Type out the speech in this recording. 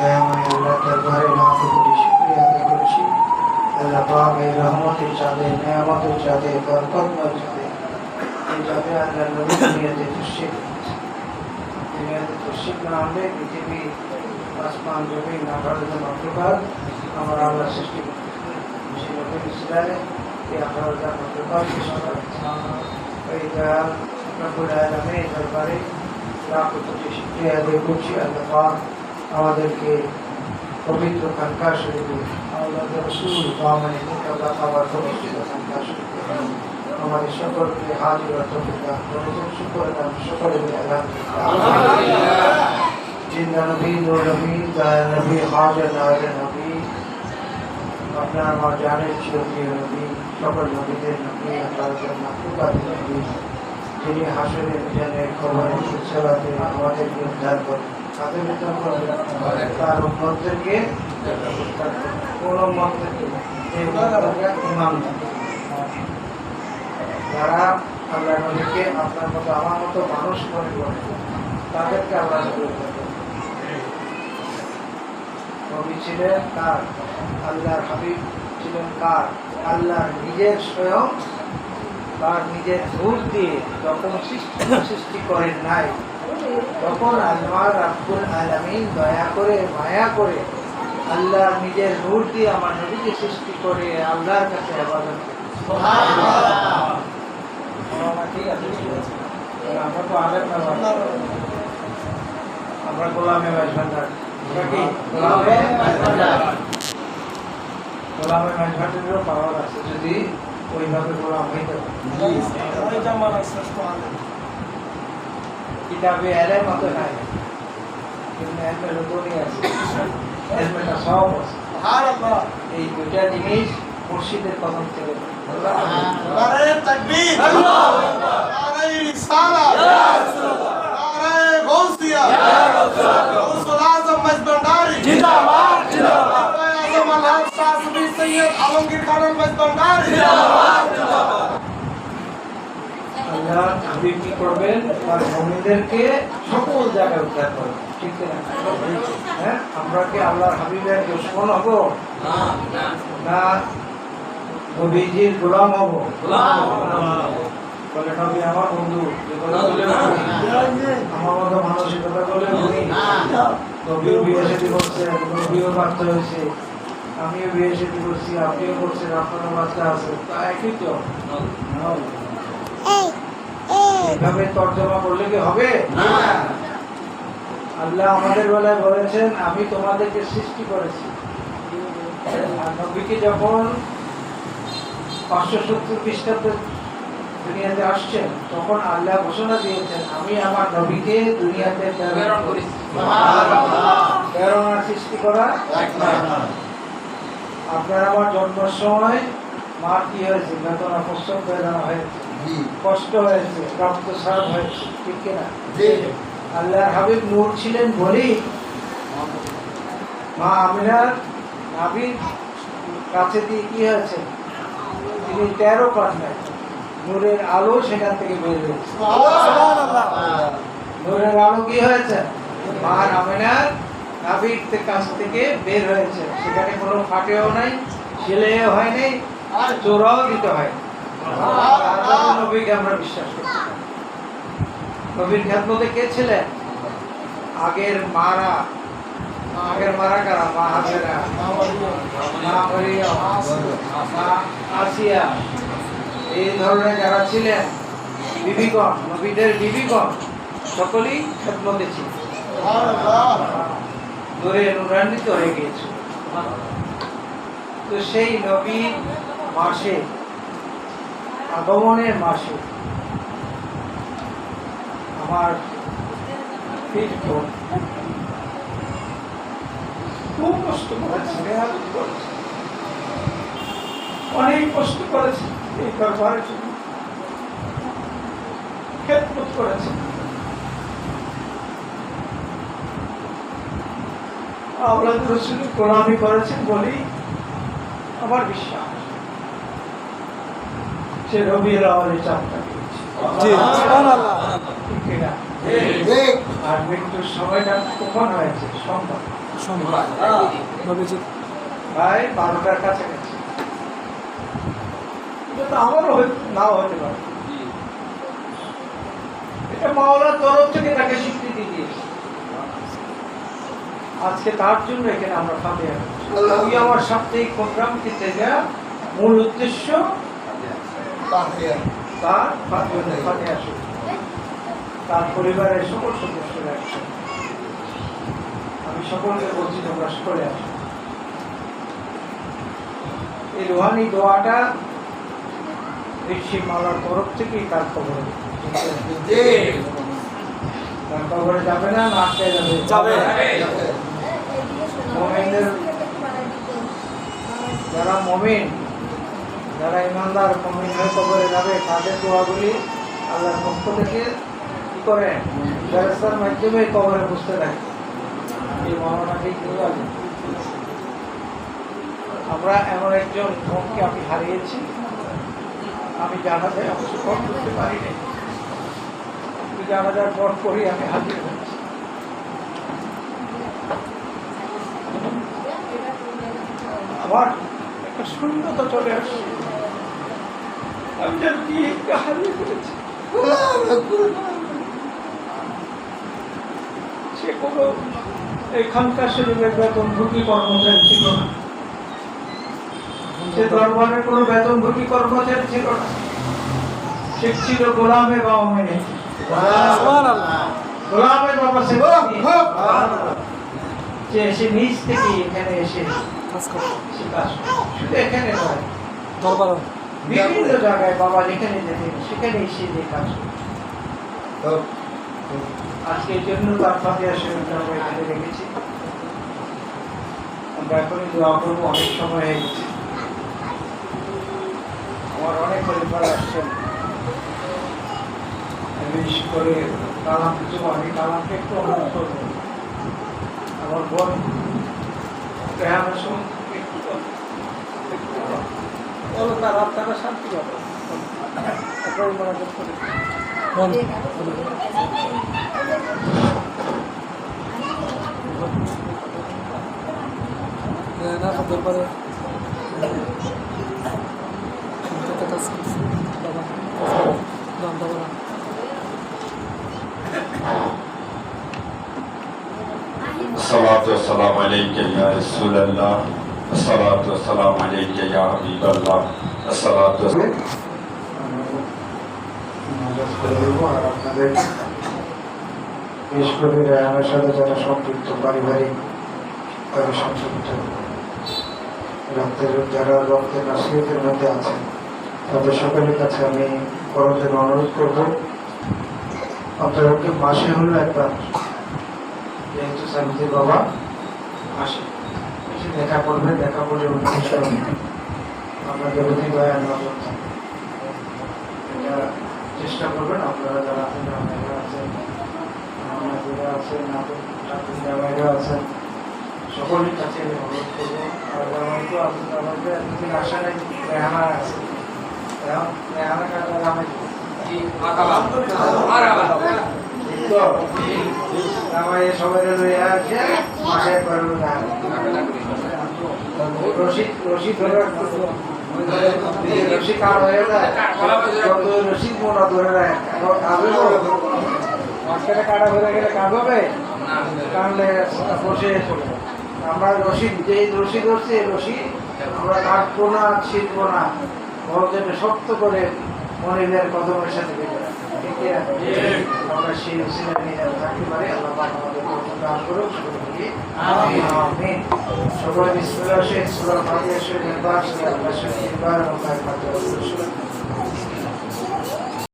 দয়াময় আল্লাহ দরবারে লাখ কোটি শুকরিয়া আদায় করছি। আল্লাহ পাক এই রহমতের চাঁদে, নেয়ামতের চাঁদে, বরকতময় চাঁদে, এই চাঁদে আল্লাহ নবী দুনিয়াতে তশরিফ এনেছেন। দুনিয়াতে তশরিফ না আনলে পৃথিবী, আসমান, জমিন, আকাশে মাখলুকাত আমার আল্লাহ সৃষ্টি করতেন। সেই নবীর ইসলামে এই আকাশে মাখলুকাত সৃষ্টি করেছেন। এই দয়াল রব্বুল আলামিনের দরবারে লাখ কোটি শুকরিয়া আদায় করছি। আল্লাহ পাক আমাদেরকে পবিত্র খানকা শরীফে আল্লাহ রাসূল পাওয়ার নিকাল্লা খাবার পবিত্র খানকা শরীফে আমাদের সকলকে হাজির ও তৌফিক দান করুন। শুকর দান সকলে মিলে আলহামদুলিল্লাহ। জিন্দা নবী, নূর নবী, দয়াল নবী, হাজির নাজির নবী, আপনার আমার জানের চিরপ্রিয় নবী, সকল নবীদের নবী, আল্লাহর মাখলুকাতের নবী, যিনি হাসরের মিজানের কবরের সিলসিলাতে আমাদেরকে উদ্ধার করেন, তাদের উদ্ধার করবেন, তার উম্মতদেরকে কোন উম্মতদেরকে এই উম্মতরা ইমাম থাকে যারা আল্লাহ নবীকে আপনার মতো আমার মতো মানুষ মনে করে, তাদেরকে আল্লাহ নবী উদ্ধার করেন। নবী ছিলেন কার? আল্লাহর হাবিব ছিলেন কার? আল্লাহ নিজের স্বয়ং তার নিজের নূর দিয়ে যখন সৃষ্টি করেন নাই, তখন আল্লাহ রাব্বুল আলামিন দয়া করে মায়া করে আল্লাহ নিজের নূর দিয়ে আমার নবীকে সৃষ্টি করে আল্লাহর কাছে ইবাদত করেন। সুবহানাল্লাহ। ঠিক আছে, আমরা তো আলেম না, আমরা গোলামে ভান্ডার, আমরা কি গোলামে ভান্ডার? গোলামে ভান্ডারেরও পাওয়ার আছে যদি ওইভাবে গোলাম হইতে পারে। কিতাবে এলেম মতো নাই, কিন্তু এলমের উপরই আছে, এলমেটা সব আছে। এই দুইটা জিনিস মুর্শিদের কদম থেকে নারে তাকবীর, আল্লাহু আকবার, নারে রিসালাত, ইয়া রাসূলুল্লাহ, নারে গাউসিয়া, ইয়া রাসূলুল্লাহ, গাউসুল আযম মজবন্ডারি জিন্দাবাদ, জিন্দাবাদ, আযম আল-হক শাহসুফি সৈয়দ আলমগীর খান মজবন্ডারি জিন্দাবাদ, জিন্দাবাদ। আল্লাহ হাবিব কি করবেন? তার মুমিনদেরকে সকল জায়গায় উদ্ধার করবেন, ঠিক না? হ্যাঁ, আমরা কি আল্লাহর হাবিবের দুশমন হব? না নবীজির গোলাম হব? বলে নবী আমার বন্ধু, আমার মতো মানসিকতা বলে নবীও বিয়ে শাদী করছেন, নবীও বাচ্চা হয়েছে, আমিও বিয়ে শাদী করছি, আপনিও করছেন, আপনারও বাচ্চা আছে, তা একই তো। এইভাবে তর্জমা করলে কি হবে? আল্লাহ আমাদের বেলায় বলেছেন আমি তোমাদেরকে সৃষ্টি করেছি। আর নবীকে যখন 570 খ্রিস্টাব্দে দুনিয়াতে আসছেন, তখন আল্লাহ ঘোষণা দিয়েছেন আমি আমার নবীকে দুনিয়াতে প্রেরণ করেছি। প্রেরণ আর সৃষ্টি করা এক নয়। আপনার আমার জন্মের সময় মার কি হয়েছে? বেদনা, প্রসব বেদনা হয়েছে, কষ্ট হয়েছে, রক্তস্রাব হয়েছে, ঠিক কিনা? আল্লাহর হাবিব নূর ছিলেন বলেই মা আমিনার নাভির কাছে দিয়ে কি হয়েছে? তিনি 13 পান্নায় নূরের আলো সেখান থেকে বের হয়েছে। নূরের আলো কি হয়েছে? মা আমিনার নাভির কাছ থেকে বের হয়েছে। সেখানে কোনো ফাটেও নাই, সেলাইও হয় নাই, আর চোরাও দিতে হয়। নবীকে আমরা বিশ্বাস করছি। নবীর খেদমতে কে ছিলেন? আগের মারা কারা? মা হাজেরা, মা মারিয়াম, মা আসিয়া, এই ধরনের যারা ছিলেন বিবিগণ, নবীদের বিবিগণ সকলেই খেদমতে ছিল। নূরে নূরান্বিত হয়ে গিয়েছে। তো সেই নবীর মাসে, আগমনের মাসে আমার খুব কষ্ট করেছে, অনেক কষ্ট করেছে, এই দরবারের জন্য খেদমত করেছে। আল্লাহ রাসূলের গোলামি করেছেন বলেই আমার বিশ্বাস সে রবিউল আউয়ালে চাপটা আর মৃত্যুর সময়টা কখন হয়েছে? সোমবার। ভাই 12টার কাছাকাছি, এটা তো আমারও নাও হতে পারে। এটা মাওলার তরফ থেকে তাকে স্বীকৃতি দিয়েছে। আজকে তার জন্য এখানে আমরা ফাতিহা ওই আমার সাপ্তাহিক প্রোগ্রাম থেকে মূল উদ্দেশ্য তার ফাতিহা শুরু, তার পরিবারের সকল সদস্যরা একসাথে। আমি সকলকে বলছি তোমরা করে আসো। এই রুহানি দোয়াটা ঋষি মালার তরফ থেকেই তার কবরে যাবে না, আটকে যাবে। মুমিনদের যারা মুমিন, যারা ইমানদার মুমিন হয়ে কবরে যাবে, তাদের দোয়াগুলি আল্লাহর পক্ষ থেকে কি করেন ফেরেশতার মাধ্যমে কবরে বুঝতে থাকে। এই মহানাটি আমরা এমন একজন লোককে আমি হারিয়েছি, আমি জানাজায় অবশ্য ফোন করতে পারিনি, জানাজার পর করি আমি হাজির হয়েছি। আমার একটা শূন্যতা চলে আসছে, আমি যেন কি হারিয়ে ফেলেছি। সে কোনো এখানকার শরীরের বেতনভোগী কর্মচারী ছিল না, সে দরবারের কোনো বেতনভোগী কর্মচারী ছিল না, সে ছিল গোলামে বাবা মেনে গোলামে বাবা সে এসে নিজ থেকে এখানে এসে শুধু এখানে নয়, বিভিন্ন জায়গায় বাবা যেখানে যেতেন সেখানে এসে যে কাজ আজকে এই জন্য তার ফাতিহা শরীফ আমরা এখানে রেখেছি। আমরা এখনই দোয়া করবো, অনেক সময় হয়ে গেছে। আমার অনেক পরিবার আসছেন, বিশেষ করে কালাম কিছু, আমি কালামকে একটু অনুরোধ করবো। আমার বোন বলো তার আত্মাটা শান্তি পাবে। الصلاة والسلام عليك يا رسول الله الصلاة والسلام عليك يا حبيب الله الصلاة والسلام আপনাদের বিশেষ করে রায়হানের সাথে যারা সম্পৃক্ত, পারিবারিক ভাবে সম্পৃক্ত, যারা রক্তের নাসিহতের মধ্যে আছেন, তাদের সকলের কাছে আমি করজের অনুরোধ করব, আপনাদেরকে মাসে হলো একবার, যেহেতু সামিদের বাবা আসে, এসে দেখা করবে, দেখা করলে আপনাদের প্রতি দয়া নজর থাকবে। এটা চেষ্টা করবেন। আপনারা যারা আছেন, আছেন জামাইরা আছেন, সকলের কাছে আমি অনুরোধ করবো। আর জামাইকেও আপনাদের এতদিন আসা নেই, রেহানা আছে, রেহানা কাটা জামাই জামাই সবাই লইয়া আছে, মাসে করে রশিদ ধরে রশিদ কার হয়ে যায়, যত রশিদ মোটা ধরে রাখে মাঝখানে কাটা হয়ে গেলে কাজ হবে, কানলে বসে আমরা রশিদ যে রশি ধরছি, রশি আমরা কাটবো না, ছিটবো না, ভগবানের শক্ত করে মনিবের কদমের সাথে আমরা সেই উসিলা নিয়ে থাকতে পারি। আল্লাহ পাক আমাদের দান করুন, সকলকে আমিন। সকলে বিসমিল্লাহ শেখ সূরা ফাতিহা শরীফ 12 এবং 5